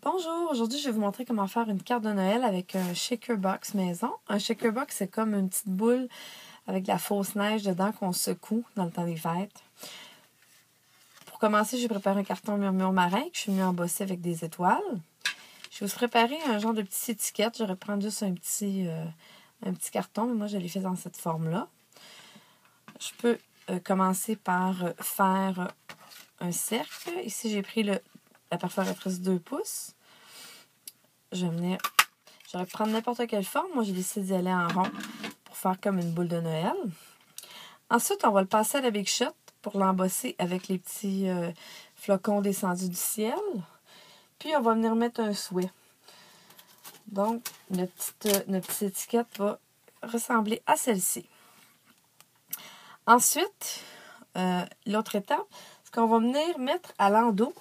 Bonjour, aujourd'hui je vais vous montrer comment faire une carte de Noël avec un shaker box maison. Un shaker box, c'est comme une petite boule avec de la fausse neige dedans qu'on secoue dans le temps des fêtes. Pour commencer, j'ai préparé un carton murmure marin que je suis venue embosser avec des étoiles. Je vais vous préparer un genre de petite étiquette. J'aurais prendre juste un petit carton, mais moi je l'ai fait dans cette forme-là. Je peux commencer par faire un cercle. Ici, j'ai pris la perforatrice 2 pouces. J'aurais pu prendre n'importe quelle forme. Moi, j'ai décidé d'y aller en rond pour faire comme une boule de Noël. Ensuite, on va le passer à la Big Shot pour l'embosser avec les petits flocons descendus du ciel. Puis, on va venir mettre un souhait. Donc, notre petite étiquette va ressembler à celle-ci. Ensuite, l'autre étape, c'est qu'on va venir mettre à l'endos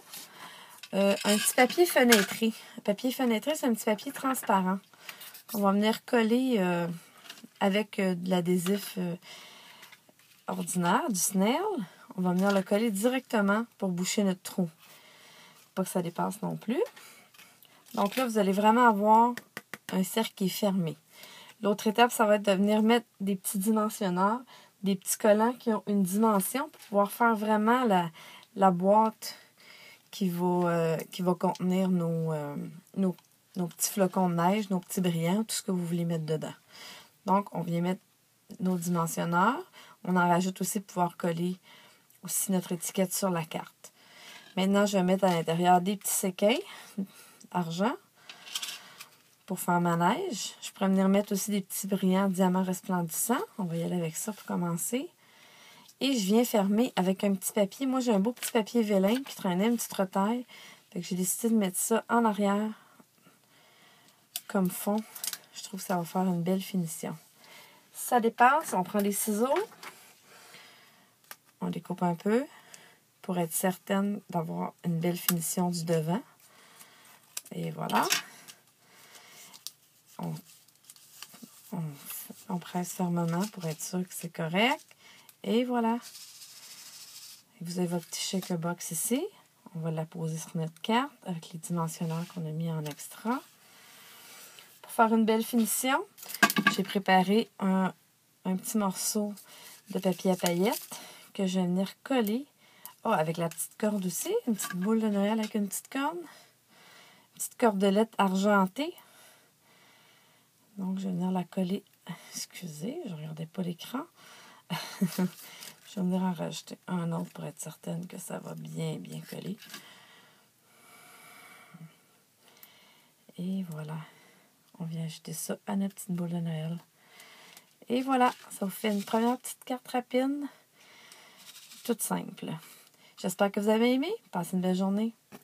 un petit papier fenêtré. Le papier fenêtré, c'est un petit papier transparent qu'on va venir coller avec de l'adhésif ordinaire, du Snell. On va venir le coller directement pour boucher notre trou. Pas que ça dépasse non plus. Donc là, vous allez vraiment avoir un cercle qui est fermé. L'autre étape, ça va être de venir mettre des petits dimensionneurs, des petits collants qui ont une dimension pour pouvoir faire vraiment la boîte qui va contenir nos petits flocons de neige, nos petits brillants, tout ce que vous voulez mettre dedans. Donc, on vient mettre nos dimensionneurs. On en rajoute aussi pour pouvoir coller aussi notre étiquette sur la carte. Maintenant, je vais mettre à l'intérieur des petits écailles argent pour faire ma neige. Je pourrais venir mettre aussi des petits brillants diamants resplendissants. On va y aller avec ça pour commencer. Et je viens fermer avec un petit papier. Moi, j'ai un beau petit papier vélin qui traînait une petite retaille. Fait que j'ai décidé de mettre ça en arrière comme fond. Je trouve que ça va faire une belle finition. Si ça dépasse, on prend les ciseaux. On découpe un peu pour être certaine d'avoir une belle finition du devant. Et voilà. On presse fermement pour être sûr que c'est correct. Et voilà. Vous avez votre petit shaker box ici. On va la poser sur notre carte avec les dimensionneurs qu'on a mis en extra. Pour faire une belle finition, j'ai préparé un petit morceau de papier à paillettes que je vais venir coller. Oh, avec la petite corde aussi. Une petite boule de Noël avec une petite corde. Une petite cordelette argentée. Donc, je vais venir la coller. Excusez, je ne regardais pas l'écran. Je vais venir en rajouter un autre pour être certaine que ça va bien coller. Et voilà. On vient ajouter ça à notre petite boule de Noël. Et voilà, ça vous fait une première petite carte rapide. Toute simple. J'espère que vous avez aimé. Passez une belle journée.